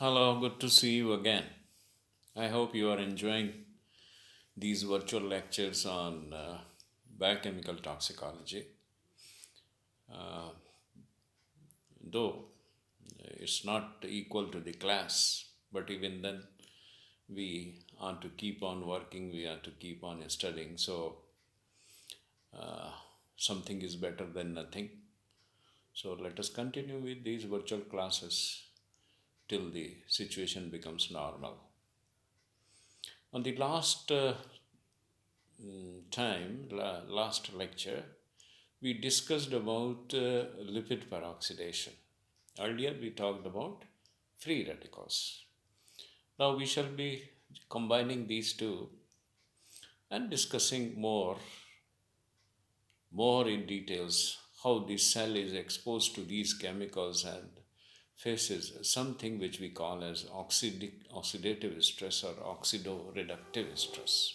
Hello, good to see you again. I hope you are enjoying these virtual lectures on biochemical toxicology. Uh, though it's not equal to the class, but even then, we are to keep on working, we are to keep on studying. So, uh, something is better than nothing. So, let us continue with these virtual classes till the situation becomes normal. On the last lecture, we discussed about lipid peroxidation. Earlier, we talked about free radicals. Now, we shall be combining these two and discussing more in details how the cell is exposed to these chemicals and faces something which we call as oxidative stress or oxidoreductive stress.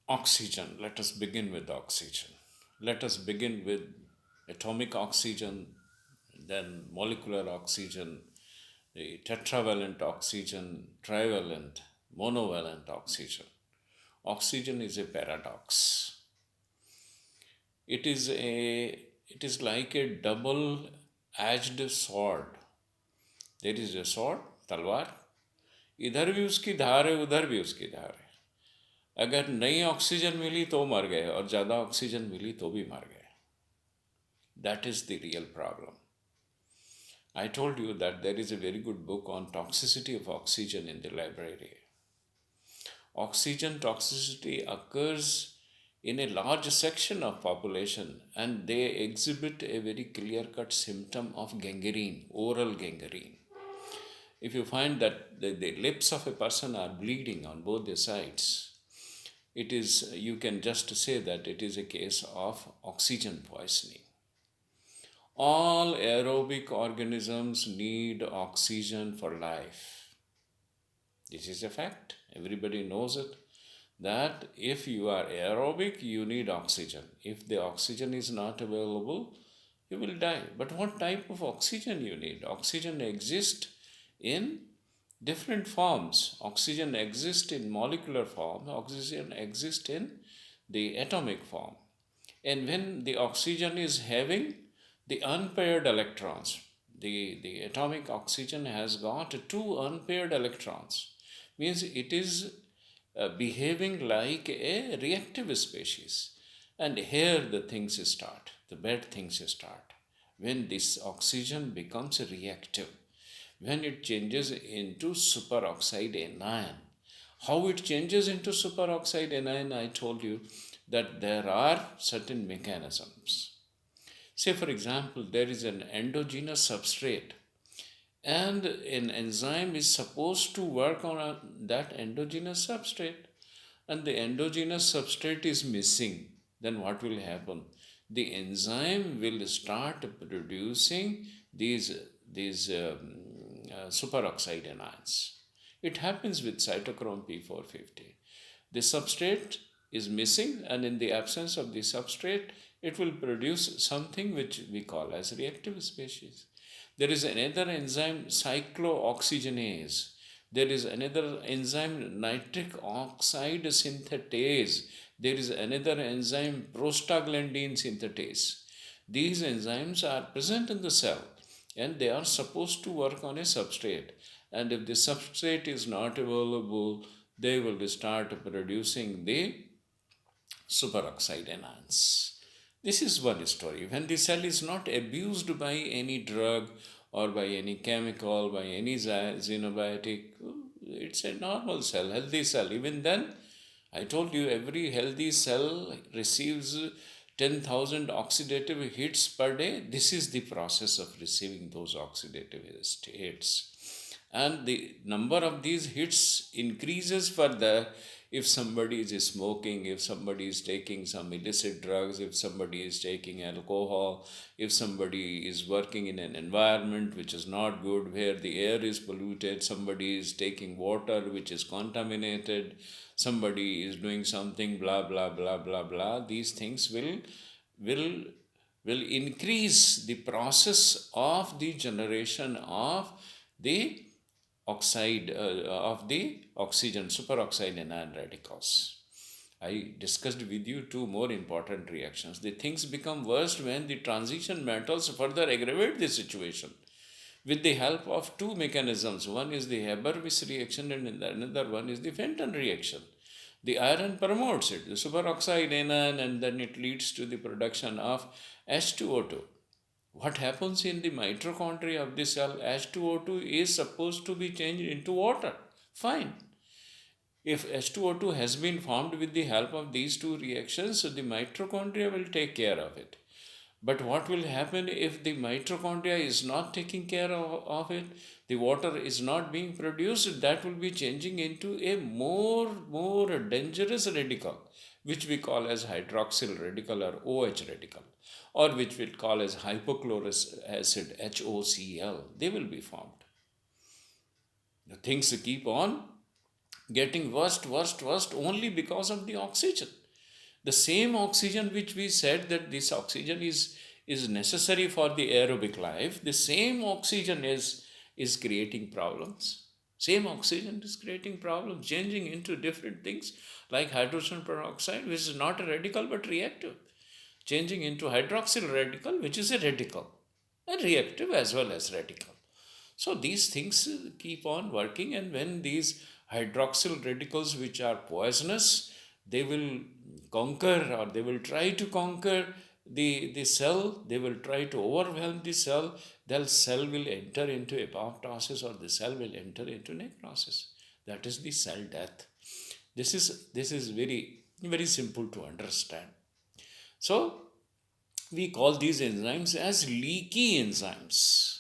Oxygen. Let us begin with oxygen. Let us begin with atomic oxygen, then molecular oxygen, the tetravalent oxygen, trivalent, monovalent oxygen. Oxygen is a paradox. It is like a double-edged sword. There is a sword, तलवार, इधर भी उसकी धार है उधर भी उसकी धार है. अगर नई ऑक्सीजन मिली तो मर गए और ज़्यादा ऑक्सीजन मिली तो भी मर गए. That is the real problem. I told you that there is a very good book on toxicity of oxygen in the library. Oxygen toxicity occurs in a large section of population and they exhibit a very clear-cut symptom of gangrene, oral gangrene. If you find that the lips of a person are bleeding on both the sides, you can just say that it is a case of oxygen poisoning. All aerobic organisms need oxygen for life. This is a fact. Everybody knows it. That if you are aerobic, you need oxygen. If the oxygen is not available, you will die. But what type of oxygen you need? Oxygen exists in different forms. Oxygen exists in molecular form. Oxygen exists in the atomic form. And when the oxygen is having the unpaired electrons, the atomic oxygen has got two unpaired electrons, means it is behaving like a reactive species. And here the things start, the bad things start. When this oxygen becomes reactive, when it changes into superoxide anion. How it changes into superoxide anion, I told you that there are certain mechanisms. Say, for example, there is an endogenous substrate and an enzyme is supposed to work on that endogenous substrate, and the endogenous substrate is missing. Then what will happen? The enzyme will start producing these superoxide anions. It happens with cytochrome P450. The substrate is missing, and in the absence of the substrate, it will produce something which we call as reactive species. There is another enzyme, cyclooxygenase. There is another enzyme, nitric oxide synthetase. There is another enzyme, prostaglandin synthetase. These enzymes are present in the cell and they are supposed to work on a substrate. And if the substrate is not available, they will start producing the superoxide anions. This is one story. When the cell is not abused by any drug or by any chemical, by any xenobiotic, it's a normal cell, healthy cell. Even then, I told you every healthy cell receives 10,000 oxidative hits per day. This is the process of receiving those oxidative hits. And the number of these hits increases further if somebody is smoking, if somebody is taking some illicit drugs, if somebody is taking alcohol, if somebody is working in an environment which is not good, where the air is polluted, somebody is taking water which is contaminated, somebody is doing something, blah, blah, blah, blah, blah. These things will will increase the process of the generation of the oxide of the oxygen superoxide anion radicals. I discussed with you two more important reactions. The things become worse when the transition metals further aggravate the situation with the help of two mechanisms. One is the Haber-Weiss reaction and another one is the Fenton reaction. The iron promotes it, the superoxide anion, and then it leads to the production of H2O2. What happens in the mitochondria of the cell? H2O2 is supposed to be changed into water. Fine. If H2O2 has been formed with the help of these two reactions, so the mitochondria will take care of it. But what will happen if the mitochondria is not taking care of it? The water is not being produced. That will be changing into a more dangerous radical, which we call as hydroxyl radical or OH radical, or which we call as hypochlorous acid HOCl. They will be formed. The things keep on getting worst only because of the oxygen. The same oxygen which we said that this oxygen is necessary for the aerobic life, the same oxygen is creating problems. Same oxygen is creating problems, changing into different things like hydrogen peroxide, which is not a radical but reactive, changing into hydroxyl radical, which is a radical, and reactive as well as radical. So these things keep on working, and when these hydroxyl radicals, which are poisonous, they will conquer or they will try to conquer the cell, they will try to overwhelm the cell, the cell will enter into apoptosis or the cell will enter into necrosis. That is the cell death. This is very simple to understand. So we call these enzymes as leaky enzymes.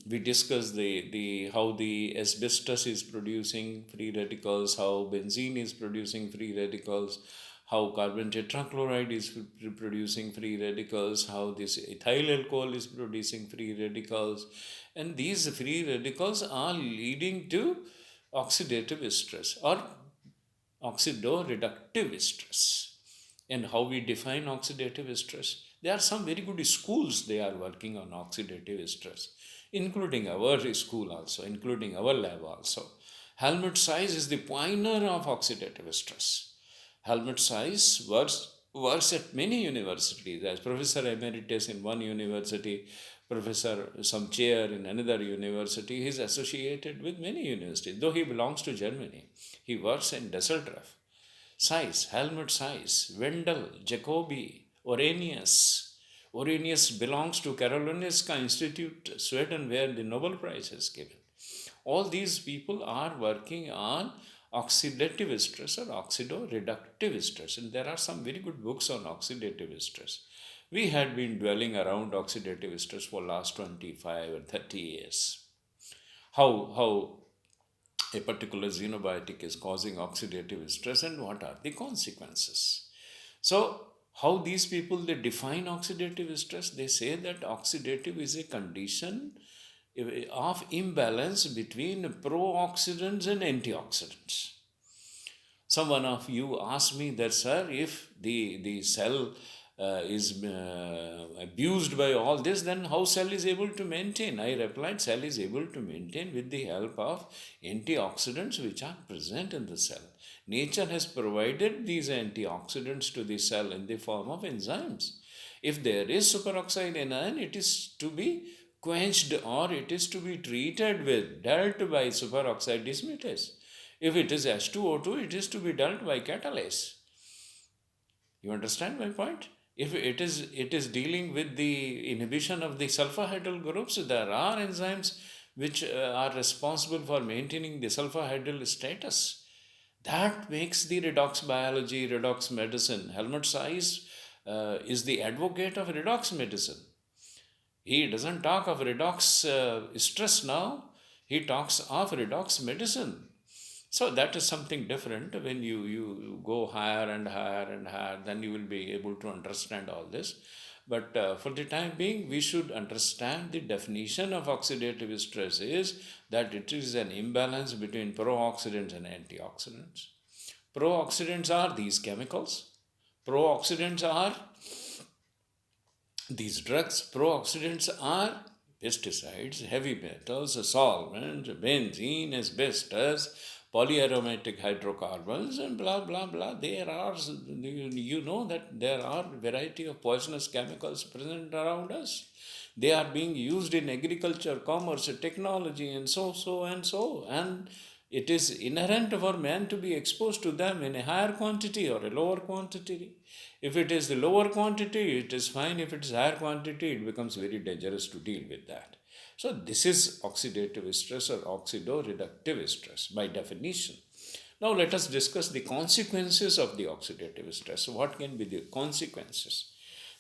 We discussed the how the asbestos is producing free radicals, how benzene is producing free radicals, how carbon tetrachloride is producing free radicals, how this ethyl alcohol is producing free radicals, and these free radicals are leading to oxidative stress or oxidoreductive stress. And how we define oxidative stress? There are some very good schools they are working on oxidative stress, including our school also, including our lab also. Helmut Zeiss is the pioneer of oxidative stress. Helmut Zeiss works at many universities as professor emeritus in one university, professor some chair in another university. He is associated with many universities, though he belongs to Germany. He works in Düsseldorf. Zeiss, Helmut Zeiss, Wendell, Jacobi, Oranius. Oranius belongs to Karolinska Institute, Sweden, where the Nobel Prize is given. All these people are working on oxidative stress or oxidoreductive stress, and there are some very good books on oxidative stress. We had been dwelling around oxidative stress for last 25 or 30 years. How a particular xenobiotic is causing oxidative stress and what are the consequences. So how these people they define oxidative stress? They say that oxidative is a condition of imbalance between pro-oxidants and antioxidants. Someone of you asked me that, sir, if the cell is abused by all this, then how cell is able to maintain? I replied, cell is able to maintain with the help of antioxidants which are present in the cell. Nature has provided these antioxidants to the cell in the form of enzymes. If there is superoxide anion, it is to be quenched or it is to be treated with, dealt by superoxide dismutase. If it is H2O2, it is to be dealt by catalase. You understand my point? If it is dealing with the inhibition of the sulfahydryl groups, there are enzymes which are responsible for maintaining the sulfahydryl status. That makes the redox biology, redox medicine. Helmut Zeiss is the advocate of redox medicine. He doesn't talk of redox stress now. He talks of redox medicine. So that is something different. When you go higher and higher and higher, then you will be able to understand all this. But for the time being, we should understand the definition of oxidative stress is that it is an imbalance between pro-oxidants and antioxidants. Pro-oxidants are these chemicals. Pro-oxidants are These drugs, pro-oxidants, are pesticides, heavy metals, solvents, benzene, asbestos, polyaromatic hydrocarbons, and blah blah blah. There are, you know that there are variety of poisonous chemicals present around us. They are being used in agriculture, commerce, technology, and and it is inherent for man to be exposed to them in a higher quantity or a lower quantity. If it is the lower quantity, it is fine. If it is higher quantity, it becomes very dangerous to deal with that. So this is oxidative stress or oxidoreductive stress by definition. Now let us discuss the consequences of the oxidative stress. What can be the consequences?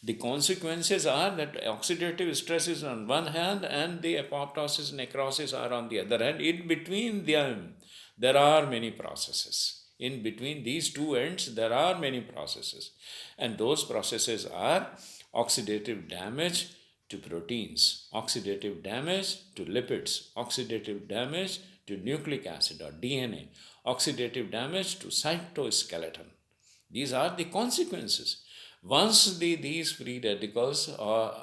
The consequences are that oxidative stress is on one hand and the apoptosis necrosis are on the other hand. In between them, there are many processes. In between these two ends, there are many processes. And those processes are oxidative damage to proteins, oxidative damage to lipids, oxidative damage to nucleic acid or DNA, oxidative damage to cytoskeleton. These are the consequences. Once these free radicals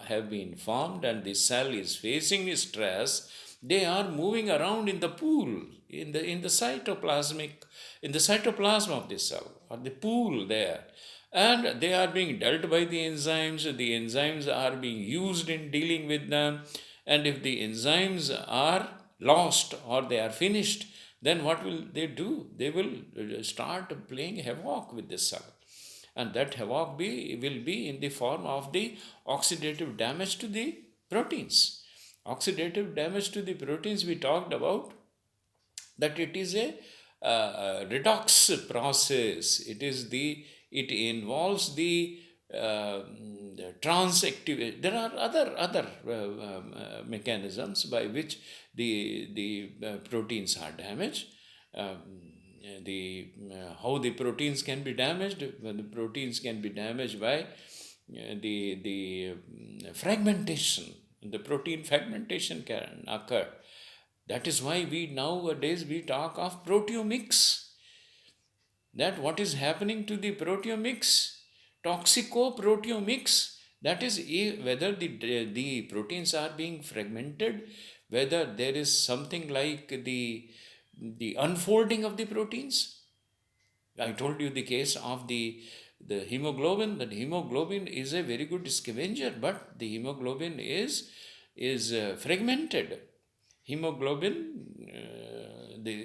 have been formed and the cell is facing stress, they are moving around in the pool, in the cytoplasmic, in the cytoplasm of the cell, or the pool there. And they are being dealt by the enzymes are being used in dealing with them. And if the enzymes are lost or they are finished, then what will they do? They will start playing havoc with the cell, and that havoc will be in the form of the oxidative damage to the proteins. Oxidative damage to the proteins, we talked about that it is a redox process. It involves the transactivation. There are other mechanisms by which the proteins are damaged. Um, the How the proteins can be damaged? When the proteins can be damaged by the fragmentation. The protein fragmentation can occur. That is why we nowadays we talk of proteomics. That what is happening to the proteomics, toxicoproteomics. That is whether the proteins are being fragmented, whether there is something like the unfolding of the proteins. I told you the case of the hemoglobin. That hemoglobin is a very good scavenger, but the hemoglobin is fragmented. Hemoglobin.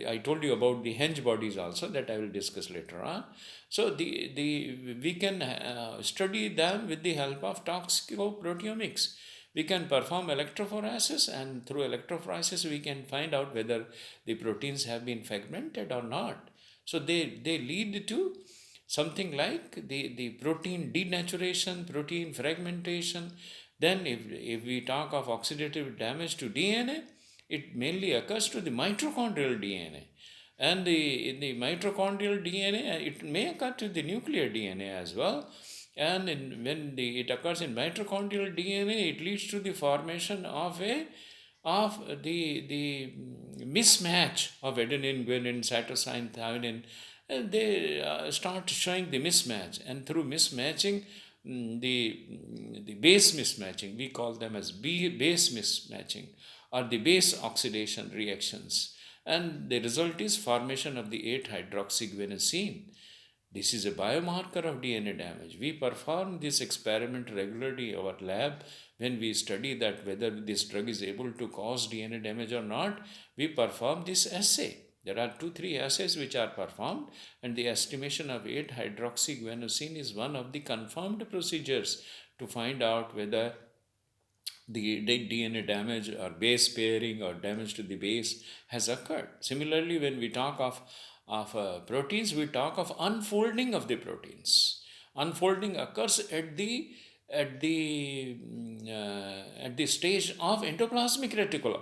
I told you about the Henge bodies also, that I will discuss later on. So we can study them with the help of toxicoproteomics. We can perform electrophoresis, and through electrophoresis we can find out whether the proteins have been fragmented or not. So they lead to something like the protein denaturation, protein fragmentation. Then if we talk of oxidative damage to DNA, it mainly occurs to the mitochondrial DNA. And in the mitochondrial DNA, it may occur to the nuclear DNA as well. And when it occurs in mitochondrial DNA, it leads to the formation of the mismatch of adenine, guanine, cytosine, thymine. And they start showing the mismatch, and through mismatching, the base mismatching, we call them as base mismatching or the base oxidation reactions, and the result is formation of the 8-hydroxyguanosine. This is a biomarker of DNA damage. We perform this experiment regularly in our lab. When we study that whether this drug is able to cause DNA damage or not, we perform this assay. There are 2-3 assays which are performed, and the estimation of 8-hydroxyguanosine is one of the confirmed procedures to find out whether the DNA damage or base pairing or damage to the base has occurred. Similarly, when we talk of proteins, we talk of unfolding of the proteins. Unfolding occurs at the stage of endoplasmic reticulum.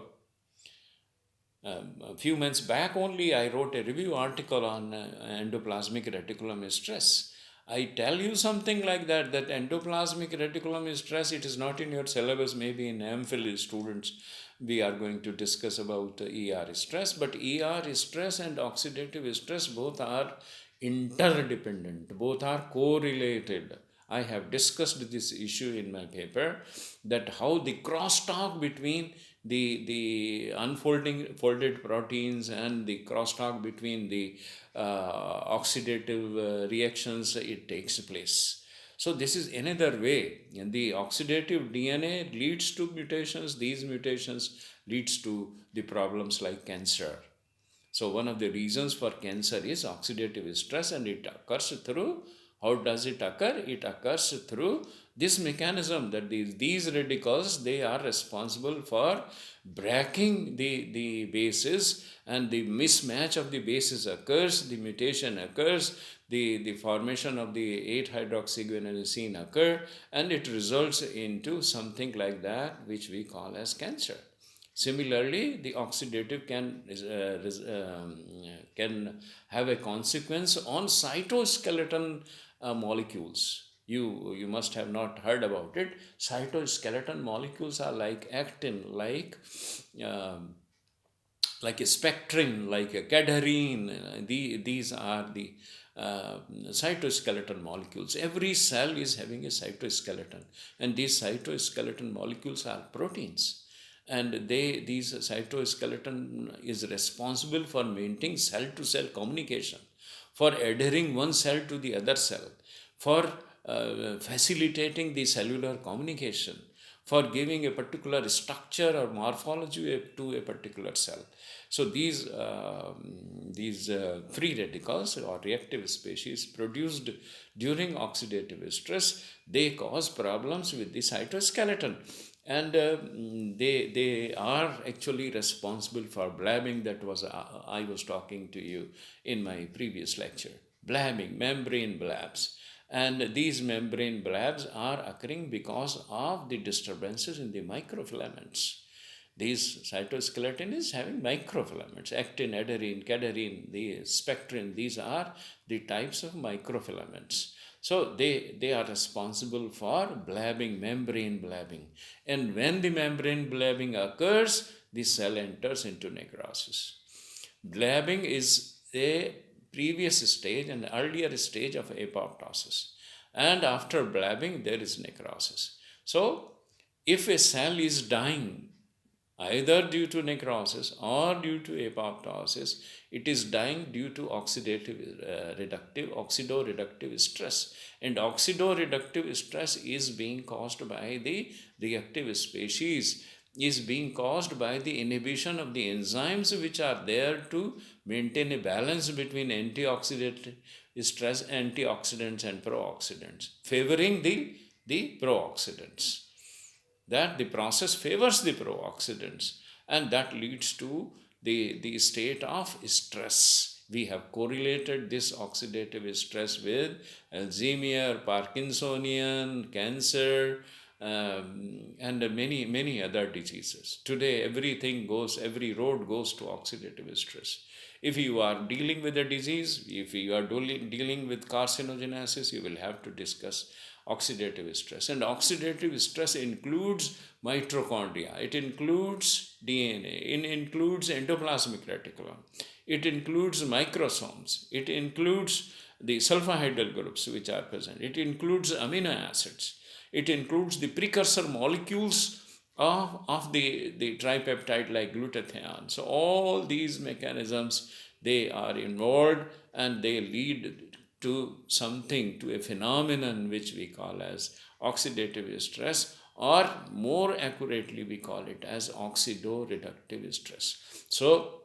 A few months back only, I wrote a review article on endoplasmic reticulum stress. I tell you something like that endoplasmic reticulum stress, it is not in your syllabus. Maybe in MPhil students, we are going to discuss about ER stress. But ER stress and oxidative stress both are interdependent, both are correlated. I have discussed this issue in my paper, that how the crosstalk between the unfolding folded proteins and the crosstalk between the oxidative reactions, it takes place. So this is another way. And the oxidative DNA leads to mutations. These mutations leads to the problems like cancer. So one of the reasons for cancer is oxidative stress, and it occurs through, how does it occur? It occurs through this mechanism, that these radicals, they are responsible for breaking the bases, and the mismatch of the bases occurs, the mutation occurs, the formation of the 8-hydroxyguanosine occur, and it results into something like that which we call as cancer. Similarly, the oxidative can have a consequence on cytoskeleton molecules. You must have not heard about it. Cytoskeleton molecules are like actin, um, like a spectrin, like a cadherin. These are the cytoskeleton molecules. Every cell is having a cytoskeleton, and these cytoskeleton molecules are proteins. And these cytoskeleton is responsible for maintaining cell-to-cell communication, for adhering one cell to the other cell, for facilitating the cellular communication, for giving a particular structure or morphology to a particular cell. So these free radicals or reactive species produced during oxidative stress, they cause problems with the cytoskeleton, and they are actually responsible for blabbing. That was I was talking to you in my previous lecture. Blabbing, membrane blabs. And these membrane blabs are occurring because of the disturbances in the microfilaments. These cytoskeleton is having microfilaments, actin, adherin, cadherin, the spectrin. These are the types of microfilaments. So they are responsible for blabbing, membrane blabbing. And when the membrane blabbing occurs, the cell enters into necrosis. Blabbing is a previous stage, an earlier stage of apoptosis. And after blabbing, there is necrosis. So if a cell is dying, either due to necrosis or due to apoptosis, it is dying due to oxidoreductive stress. And oxidoreductive stress is being caused by the reactive species, is being caused by the inhibition of the enzymes which are there to maintain a balance between antioxidant stress, antioxidants, and pro-oxidants, favoring the pro-oxidants. That the process favors the pro-oxidants, and that leads to the state of stress. We have correlated this oxidative stress with Alzheimer, Parkinsonian, cancer, and many other diseases. Today, every road goes to oxidative stress. If you are dealing with a disease, if you are dealing with carcinogenesis, you will have to discuss oxidative stress. And oxidative stress includes mitochondria, it includes DNA, it includes endoplasmic reticulum, it includes microsomes, it includes the sulfahydryl groups which are present, it includes amino acids, it includes the precursor molecules of the tripeptide like glutathione. So all these mechanisms, they are involved, and they lead to something, to a phenomenon which we call as oxidative stress, or more accurately we call it as oxidoreductive stress. So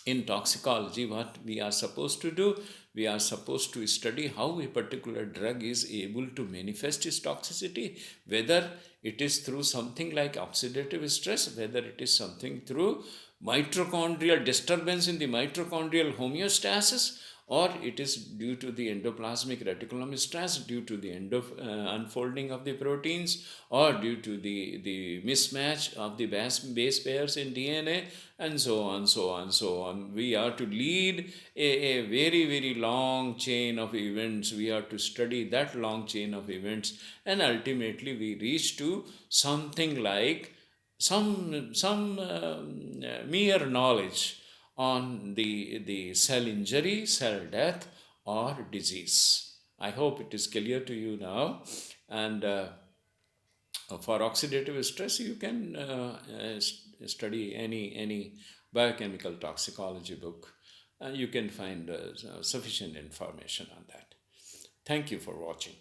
in toxicology, what we are supposed to do, we are supposed to study how a particular drug is able to manifest its toxicity, whether it is through something like oxidative stress, whether it is something through mitochondrial disturbance in the mitochondrial homeostasis, or it is due to the endoplasmic reticulum stress, due to the unfolding of the proteins, or due to the mismatch of the base pairs in DNA, and so on, so on, so on. We are to lead a very long chain of events. We are to study that long chain of events, and ultimately we reach to something like some mere knowledge on the cell injury, cell death, or disease. I hope it is clear to you now. And for oxidative stress, you can study any biochemical toxicology book, and you can find sufficient information on that. Thank you for watching.